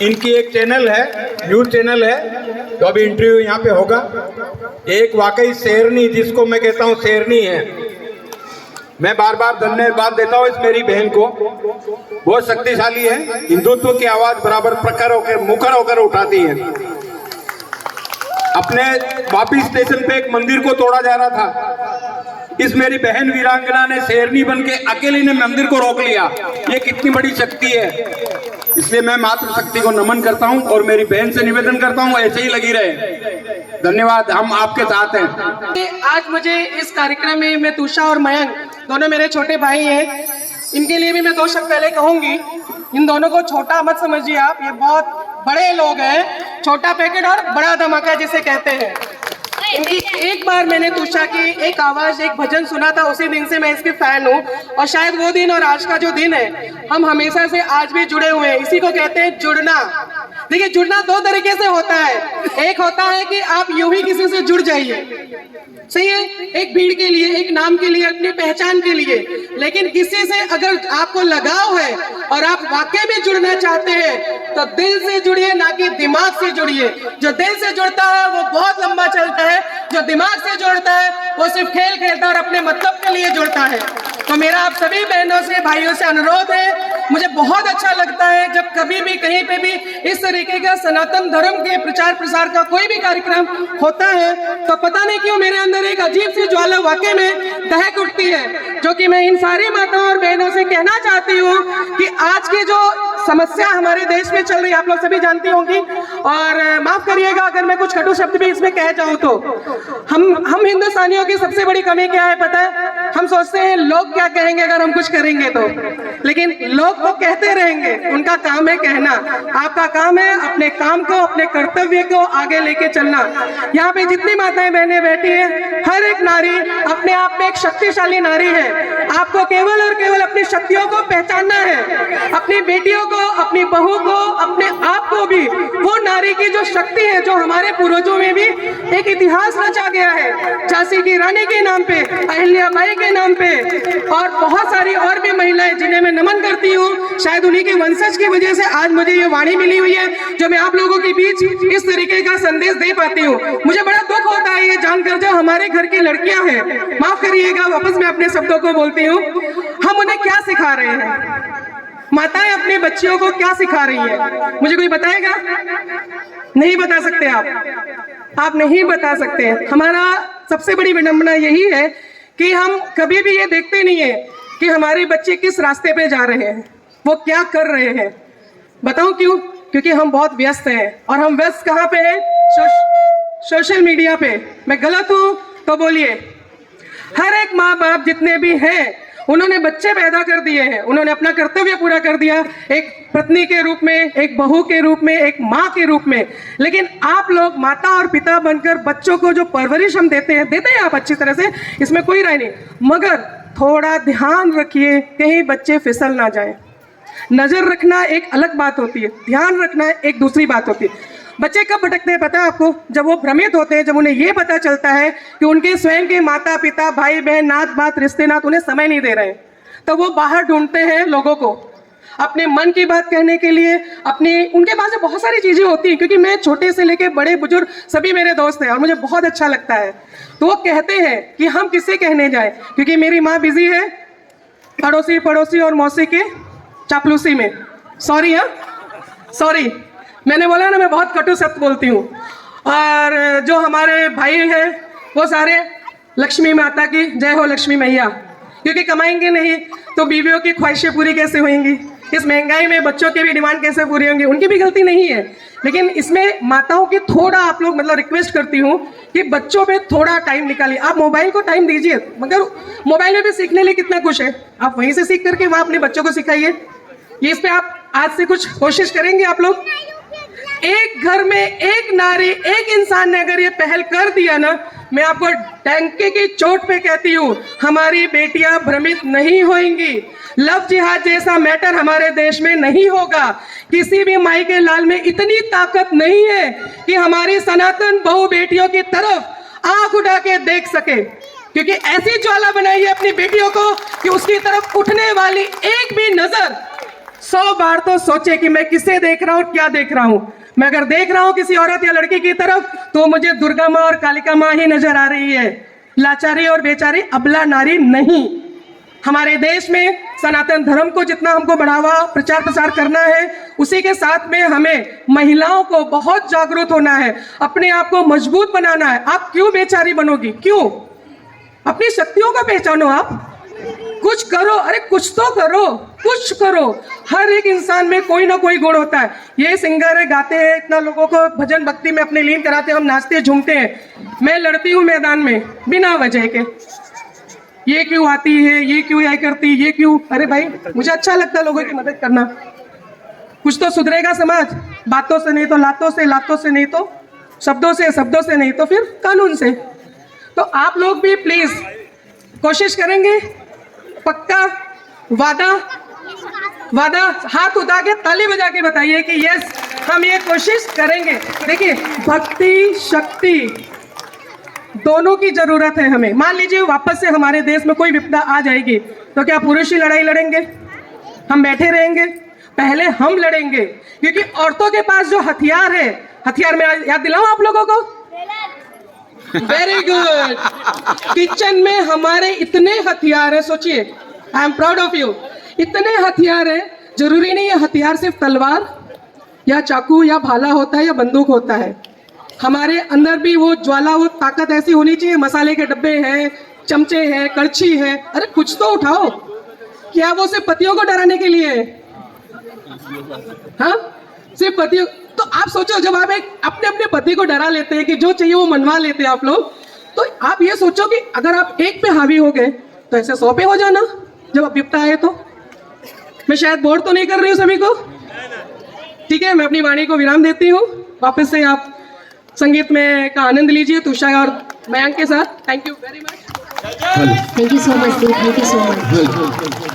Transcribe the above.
इनकी एक चैनल है, न्यूज चैनल है, तो अभी इंटरव्यू यहाँ पे होगा। एक वाकई शेरनी, जिसको मैं कहता हूँ शेरनी है। मैं बार बार धन्यवाद देता हूँ इस मेरी बहन को, बहुत शक्तिशाली है, हिंदुत्व की आवाज बराबर प्रखर होकर मुखर होकर उठाती है। अपने वापी स्टेशन पे एक मंदिर को तोड़ा जा रहा था, इस मेरी बहन वीरांगना ने शेरनी बन के अकेले ने मंदिर को रोक लिया। ये कितनी बड़ी शक्ति है, इसलिए मैं मातृशक्ति को नमन करता हूं और मेरी बहन से निवेदन करता हूं ऐसे ही लगी रहे। धन्यवाद, हम आपके साथ हैं। आज मुझे इस कार्यक्रम में मैं तुषा और मयंक दोनों मेरे छोटे भाई हैं, इनके लिए भी मैं दो शब्द पहले कहूंगी। इन दोनों को छोटा मत समझिए आप, ये बहुत बड़े लोग हैं, छोटा पैकेट और बड़ा धमाका जिसे कहते हैं। इनकी एक बार मैंने तुषा की एक आवाज, एक भजन सुना था, उसी दिन से मैं इसके फैन हूँ। और शायद वो दिन और आज का जो दिन है, हम हमेशा से आज भी जुड़े हुए हैं। इसी को कहते हैं जुड़ना। देखिए, जुड़ना दो तरीके से होता है। एक होता है कि आप यूं ही किसी से जुड़ जाइए, सही है, एक भीड़ के लिए, एक नाम के लिए, अपनी पहचान के लिए। लेकिन किसी से अगर आपको लगाव है और आप वाकई में जुड़ना चाहते हैं तो दिल से जुड़िए, ना कि दिमाग से जुड़िए। जो दिल से जुड़ता है वो बहुत लंबा चलता है, जो दिमाग से जुड़ता है वो सिर्फ खेल खेलता है और अपने मतलब के लिए जुड़ता है। तो मेरा आप सभी बहनों से, भाइयों से अनुरोध है, मुझे बहुत अच्छा लगता है जब कभी भी कहीं पे भी इस तरीके का सनातन धर्म के प्रचार प्रसार का कोई भी कार्यक्रम होता है, तो पता नहीं क्यों मेरे अंदर एक अजीब सी ज्वाला वाकई में दहक उठती है, जो कि मैं इन सारी माताओं और बहनों से कहना चाहती हूँ कि आज की जो समस्या हमारे देश में चल रही है, आप लोग सभी जानती होंगी। और माफ करिएगा अगर मैं कुछ कटु शब्द भी इसमें कह जाऊं तो। हम हिंदुस्तानियों की सबसे बड़ी कमी क्या है पता है? हम सोचते हैं लोग क्या कहेंगे अगर हम कुछ करेंगे तो, लेकिन लोग तो कहते रहेंगे, उनका काम है कहना। आपका काम है अपने काम को, अपने कर्तव्य को आगे लेके चलना। यहाँ पे जितनी माताएं बहनें बैठी है, हर एक नारी अपने आप में एक शक्तिशाली नारी है। आपको केवल और केवल अपनी शक्तियों को पहचानना है, अपनी बेटियों को, अपनी बहू को, अपने आप को भी। वो नारी की जो शक्ति है, जो हमारे पूर्वजों में भी एक इतिहास रचा गया है, झांसी की रानी के नाम पे, अहिल्याबाई के नाम पे, और बहुत सारी और भी महिलाएं जिन्हें मैं नमन करती हूँ। शायद उन्हीं के वंशज की वजह से आज मुझे ये वाणी मिली हुई है, जो मैं आप लोगों के बीच इस तरीके का संदेश दे पाती हूँ। मुझे बड़ा दुख होता है ये जानकर, जो हमारे घर की लड़कियां हैं, माफ करिएगा वापस मैं अपने शब्दों को बोलती हूँ, हम उन्हें क्या सिखा रहे हैं? माताएं अपने बच्चियों को क्या सिखा रही है? मुझे कोई बताएगा? नहीं बता सकते आप नहीं बता सकते। हमारा सबसे बड़ी विडंबना यही है कि हम कभी भी ये देखते नहीं है कि हमारे बच्चे किस रास्ते पे जा रहे हैं, वो क्या कर रहे हैं। बताऊं क्यों? क्योंकि हम बहुत व्यस्त हैं। और हम व्यस्त कहाँ पे हैं? सोशल मीडिया पे। मैं गलत हूं तो बोलिए। हर एक माँ बाप जितने भी हैं, उन्होंने बच्चे पैदा कर दिए हैं, उन्होंने अपना कर्तव्य पूरा कर दिया, एक पत्नी के रूप में, एक बहू के रूप में, एक माँ के रूप में। लेकिन आप लोग माता और पिता बनकर बच्चों को जो परवरिश हम देते हैं आप अच्छी तरह से, इसमें कोई राय नहीं, मगर थोड़ा ध्यान रखिए कहीं बच्चे फिसल ना जाए। नजर रखना एक अलग बात होती है, ध्यान रखना एक दूसरी बात होती है। बच्चे कब भटकते हैं पता है आपको? जब वो भ्रमित होते हैं, जब उन्हें ये पता चलता है कि उनके स्वयं के माता पिता, भाई बहन, नात बात, रिश्ते नात उन्हें समय नहीं दे रहे हैं, तो वो बाहर ढूंढते हैं लोगों को अपने मन की बात कहने के लिए। उनके पास बहुत सारी चीजें होती हैं, क्योंकि मैं छोटे से लेके बड़े बुजुर्ग सभी मेरे दोस्त हैं और मुझे बहुत अच्छा लगता है। तो वो कहते हैं कि हम किससे कहने जाए, क्योंकि मेरी माँ बिजी है पड़ोसी और मौसी के चापलूसी में। सॉरी मैंने बोला ना, मैं बहुत कटु शब्द बोलती हूँ। और जो हमारे भाई हैं वो सारे लक्ष्मी माता की जय हो, लक्ष्मी मैया, क्योंकि कमाएंगे नहीं तो बीवियों की ख्वाहिशें पूरी कैसे होंगी? इस महंगाई में बच्चों की भी डिमांड कैसे पूरी होंगी? उनकी भी गलती नहीं है, लेकिन इसमें माताओं की थोड़ा आप लोग रिक्वेस्ट करती हूँ कि बच्चों पे थोड़ा टाइम निकालिए। आप मोबाइल को टाइम दीजिए, मगर मोबाइल में भी सीखने लिए कितना कुछ है, आप वहीं से सीख करके वहाँ अपने बच्चों को सिखाइए। ये इस पे आप आज से कुछ कोशिश करेंगे आप लोग? एक घर में एक नारी, एक इंसान ने अगर ये पहल कर दिया ना, मैं आपको डंके की चोट पे कहती हूँ, हमारी बेटियां भ्रमित नहीं होंगी। लव जिहाद जैसा मैटर हमारे देश में नहीं होगा। किसी भी माई के लाल में इतनी ताकत नहीं है कि हमारी सनातन बहु बेटियों की तरफ आंख उठा के देख सके, क्योंकि ऐसी ज्वाला बनाई है अपनी बेटियों को कि उसकी तरफ उठने वाली एक भी नजर 100 बार तो सोचे कि मैं किसे देख रहा हूँ, क्या देख रहा हूँ। मैं अगर देख रहा हूँ किसी औरत या लड़की की तरफ तो मुझे दुर्गा माँ और कालिका माँ ही नजर आ रही है, लाचारी और बेचारी अबला नारी नहीं। हमारे देश में सनातन धर्म को जितना हमको बढ़ावा प्रचार प्रसार करना है, उसी के साथ में हमें महिलाओं को बहुत जागरूक होना है, अपने आप को मजबूत बनाना है। आप क्यों बेचारी बनोगी, क्यों? अपनी शक्तियों को पहचानो, आप कुछ करो, अरे कुछ तो करो, कुछ करो। हर एक इंसान में कोई ना कोई गुण होता है। ये सिंगर है, गाते हैं, इतना लोगों को भजन भक्ति में अपने लीन कराते हैं, हम नाचते झूमते हैं। मैं लड़ती हूँ मैदान में बिना वजह के, ये क्यों आती है, ये क्यों यह करती, ये क्यों। अरे भाई, मुझे अच्छा लगता है लोगों की मदद करना। कुछ तो सुधरेगा समाज, बातों से नहीं तो लातों से, लातों से नहीं तो शब्दों से, शब्दों से नहीं तो फिर कानून से। तो आप लोग भी प्लीज कोशिश करेंगे, पक्का वादा, वादा हाथ उठा के ताली बजा के बताइए कि यस हम ये कोशिश करेंगे। देखिए, भक्ति शक्ति दोनों की जरूरत है हमें। मान लीजिए वापस से हमारे देश में कोई विपदा आ जाएगी तो क्या पुरुष ही लड़ाई लड़ेंगे? हम बैठे रहेंगे? पहले हम लड़ेंगे, क्योंकि औरतों के पास जो हथियार है, हथियार में याद दिलाऊं आप लोगों को? Very good. किचन में हमारे इतने हथियार है, सोचिए, I am proud of you. इतने हथियार है, जरूरी नहीं है हथियार सिर्फ तलवार या चाकू या भाला होता है या बंदूक होता है। हमारे अंदर भी वो ज्वाला, वो ताकत ऐसी होनी चाहिए। मसाले के डब्बे हैं, चमचे हैं, कड़छी है, अरे कुछ तो उठाओ। क्या वो सिर्फ पतियों को डराने के लिए है? हाँ, सिर्फ पतियों। तो आप सोचो, जब आप एक अपने अपने पति को डरा लेते हैं कि जो चाहिए वो मनवा लेते हैं आप लोग, तो आप ये सोचो कि अगर आप एक पे हावी हो गए तो ऐसे 100 पे हो जाना जब आप विपदा आए तो। मैं शायद बोर तो नहीं कर रही हूँ सभी को? ठीक है, मैं अपनी वाणी को विराम देती हूँ। वापस से आप संगीत में का आनंद लीजिए तुषार और मयंक के साथ। Thank you very much. Thank you so much, Dev. Thank you so much.